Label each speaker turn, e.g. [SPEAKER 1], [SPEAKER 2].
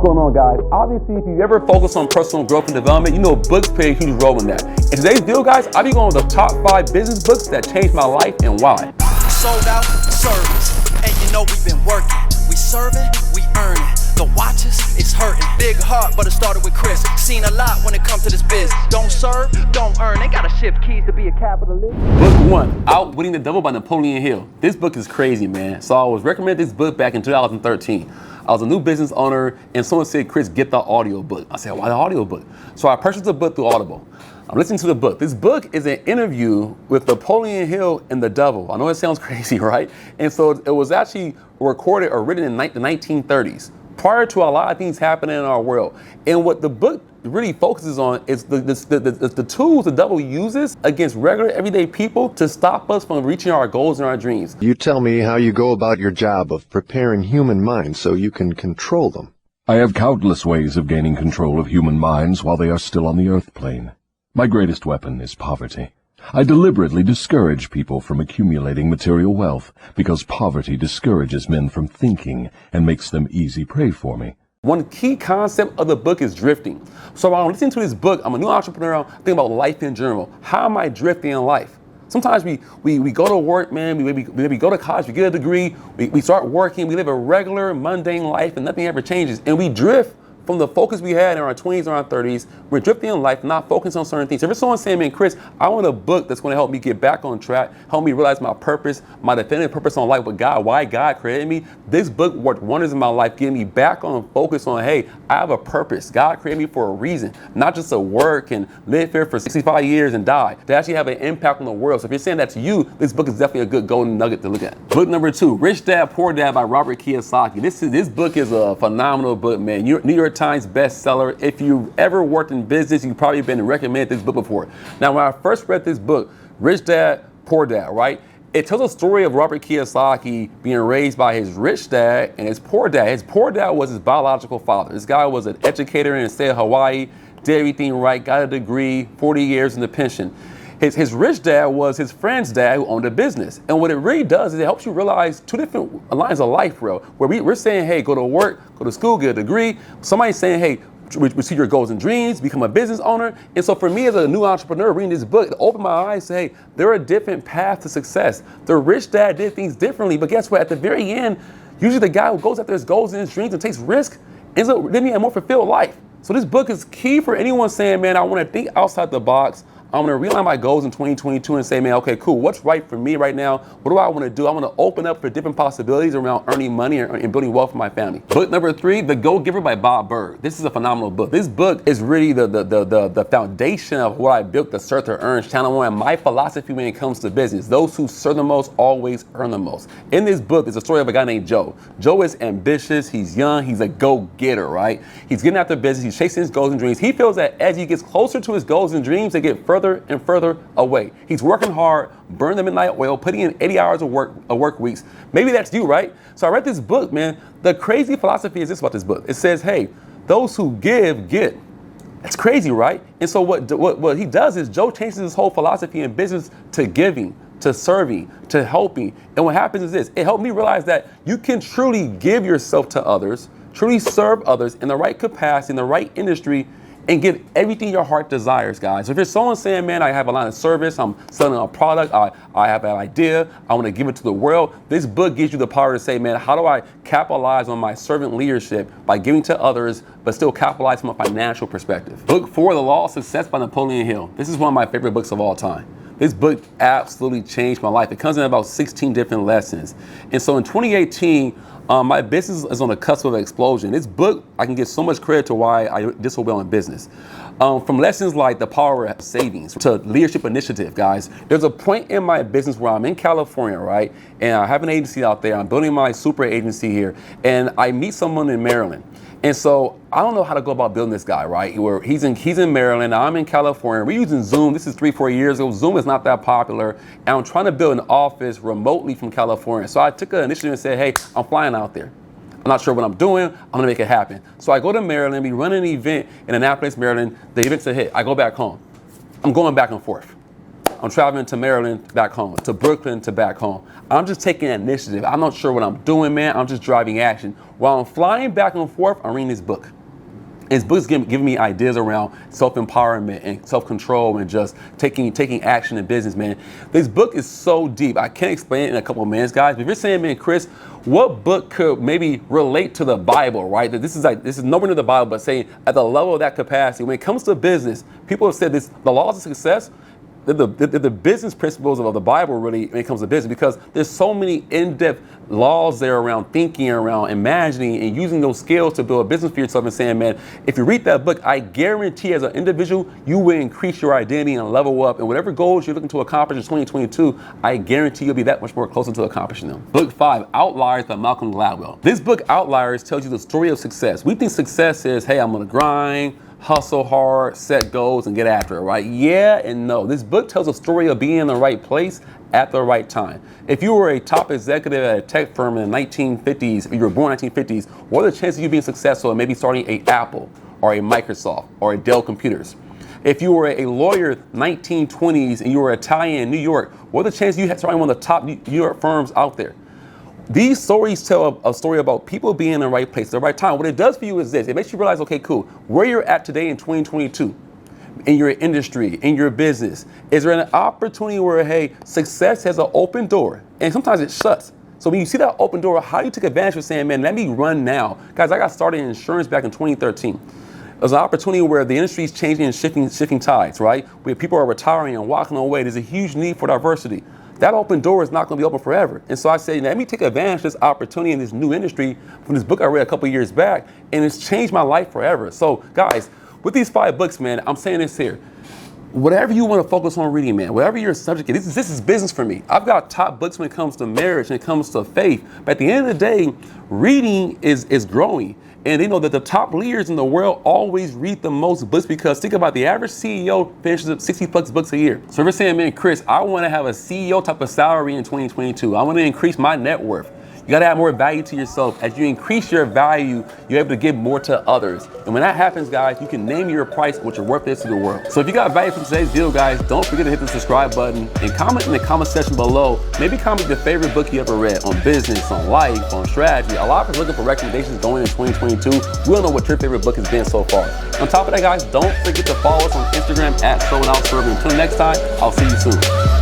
[SPEAKER 1] What's going on, guys? Obviously, if you ever focus on personal growth and development, you know books play a huge role in that. In today's video, guys, I'll be going with the top 5 business books that changed my life and why.
[SPEAKER 2] Sold out service, and you know we've been working. We serving, we earning. The watches, it's hurting. Big heart, but it started with Chris. Seen a lot when it comes to this biz. Don't serve, don't earn. They gotta shift keys to be a capitalist.
[SPEAKER 1] Book 1, Outwitting the Devil by Napoleon Hill. This book is crazy, man. So I was recommended this book back in 2013. I was a new business owner, and someone said, Chris, get the audio book. I said, why the audio book? So I purchased the book through Audible. I'm listening to the book. This book is an interview with Napoleon Hill and the devil. I know it sounds crazy, right? And so it was actually recorded or written in the 1930s, prior to a lot of things happening in our world. And what the book really focuses on is the tools the devil uses against regular everyday people to stop us from reaching our goals and our dreams.
[SPEAKER 3] You tell me how you go about your job of preparing human minds so you can control them.
[SPEAKER 4] I have countless ways of gaining control of human minds while they are still on the earth plane. My greatest weapon is poverty. I deliberately discourage people from accumulating material wealth because poverty discourages men from thinking and makes them easy prey for me.
[SPEAKER 1] One key concept of the book is drifting. So while I'm listening to this book, I'm a new entrepreneur, I'm thinking about life in general. How am I drifting in life? Sometimes we go to work, man, we maybe go to college, we get a degree, we start working, we live a regular, mundane life and nothing ever changes. And we drift from the focus we had in our 20s or our 30s. We're drifting in life, not focusing on certain things. If someone's saying, man, Chris, I want a book that's going to help me get back on track, help me realize my purpose, my definitive purpose on life with God, why God created me. This book worked wonders in my life, getting me back on focus on, hey, I have a purpose. God created me for a reason, not just to work and live here for 65 years and die, to actually have an impact on the world. So if you're saying that to you, this book is definitely a good golden nugget to look at. Book number 2, Rich Dad, Poor Dad by Robert Kiyosaki. This book is a phenomenal book, man. New York Times bestseller. If you've ever worked in business, you've probably been recommended this book before. Now, when I first read this book, Rich Dad, Poor Dad, right? It tells a story of Robert Kiyosaki being raised by his rich dad and his poor dad. His poor dad was his biological father. This guy was an educator in the state of Hawaii, did everything right, got a degree, 40 years in the pension. His rich dad was his friend's dad who owned a business. And what it really does is it helps you realize 2 different lines of life, bro, where we're saying, hey, go to work, go to school, get a degree. Somebody's saying, hey, pursue your goals and dreams, become a business owner. And so for me as a new entrepreneur reading this book, it opened my eyes to, hey, there are different paths to success. The rich dad did things differently, but guess what? At the very end, usually the guy who goes after his goals and his dreams and takes risks ends up living a more fulfilled life. So this book is key for anyone saying, man, I want to think outside the box. I'm going to realign my goals in 2022 and say, man, okay, cool. What's right for me right now? What do I want to do? I want to open up for different possibilities around earning money and building wealth for my family. Book number 3, The Go-Giver by Bob Burg. This is a phenomenal book. This book is really the foundation of what I built the Serve to Earn channel on, my philosophy when it comes to business. Those who serve the most always earn the most. In this book, there's a story of a guy named Joe. Joe is ambitious. He's young. He's a go-getter, right? He's getting after business. He's chasing his goals and dreams. He feels that as he gets closer to his goals and dreams, they get further and further away. He's working hard, burning the midnight oil, putting in 80 hours of work weeks. Maybe that's you, right? So I read this book, man. The crazy philosophy is this about this book. It says, hey, those who give, get. That's crazy, right? And so what he does is Joe changes his whole philosophy in business to giving, to serving, to helping. And what happens is this. It helped me realize that you can truly give yourself to others, truly serve others in the right capacity, in the right industry, and get everything your heart desires, guys. So if you're someone saying, man, I have a line of service, I'm selling a product, I have an idea, I want to give it to the world, this book gives you the power to say, man, how do I capitalize on my servant leadership by giving to others, but still capitalize from a financial perspective? Book 4, The Law of Success by Napoleon Hill. This is one of my favorite books of all time. This book absolutely changed my life. It comes in about 16 different lessons. And so in 2018, my business is on the cusp of an explosion. This book, I can give so much credit to why I did so well in business. From lessons like the power of savings to leadership initiative, guys. There's a point in my business where I'm in California, right? And I have an agency out there. I'm building my super agency here. And I meet someone in Maryland. And so I don't know how to go about building this guy, right? He's in Maryland, I'm in California. We're using Zoom. This is 3-4 years ago. Zoom is not that popular. And I'm trying to build an office remotely from California. So I took an initiative and said, hey, I'm flying out there. I'm not sure what I'm doing. I'm gonna make it happen. So I go to Maryland, we run an event in Annapolis, Maryland. The event's a hit. I go back home. I'm going back and forth. I'm traveling to Maryland back home, to Brooklyn to back home. I'm just taking initiative. I'm not sure what I'm doing, man. I'm just driving action. While I'm flying back and forth, I'm reading this book. His book's giving me ideas around self-empowerment and self-control and just taking action in business, man. This book is so deep. I can't explain it in a couple of minutes, guys. But if you're saying, man, Chris, what book could maybe relate to the Bible, right? That this is nowhere near the Bible, but saying at the level of that capacity, when it comes to business, people have said this, the laws of success, the business principles of the Bible really when it comes to business, because there's so many in-depth laws there around thinking, around imagining, and using those skills to build a business for yourself and saying, man, if you read that book, I guarantee as an individual, you will increase your identity and level up. And whatever goals you're looking to accomplish in 2022, I guarantee you'll be that much more closer to accomplishing them. Book 5, Outliers by Malcolm Gladwell. This book, Outliers, tells you the story of success. We think success is, hey, I'm gonna grind, hustle hard, set goals, and get after it, right? Yeah and no. This book tells a story of being in the right place at the right time. If you were a top executive at a tech firm in the 1950s, if you were born in the 1950s, what are the chances of you being successful and maybe starting a Apple or a Microsoft or a Dell Computers? If you were a lawyer 1920s and you were Italian in New York, what are the chances you had starting one of the top New York firms out there? These stories tell a story about people being in the right place at the right time. What it does for you is this. It makes you realize, okay, cool, where you're at today in 2022, in your industry, in your business, is there an opportunity where, hey, success has an open door, and sometimes it shuts. So when you see that open door, how do you take advantage of saying, man, let me run now? Guys, I got started in insurance back in 2013. There's an opportunity where the industry is changing and shifting tides, right? Where people are retiring and walking away. There's a huge need for diversity. That open door is not going to be open forever. And so I say, let me take advantage of this opportunity in this new industry from this book I read a couple years back, and it's changed my life forever. So guys, with these 5 books, man, I'm saying this here. Whatever you want to focus on reading, man, whatever your subject is, this is business for me. I've got top books when it comes to marriage and it comes to faith. But at the end of the day, reading is growing. And they know that the top leaders in the world always read the most books, because think about the average CEO finishes up 60 plus books a year. So if you're saying, man, Chris, I want to have a CEO type of salary in 2022. I want to increase my net worth. You got to add more value to yourself. As you increase your value, you're able to give more to others. And when that happens, guys, you can name your price, what your worth is to the world. So if you got value from today's video, guys, don't forget to hit the subscribe button and comment in the comment section below. Maybe comment your favorite book you ever read on business, on life, on strategy. A lot of us looking for recommendations going in 2022. We don't know what your favorite book has been so far. On top of that, guys, don't forget to follow us on Instagram at @SoandOutServing. Until next time, I'll see you soon.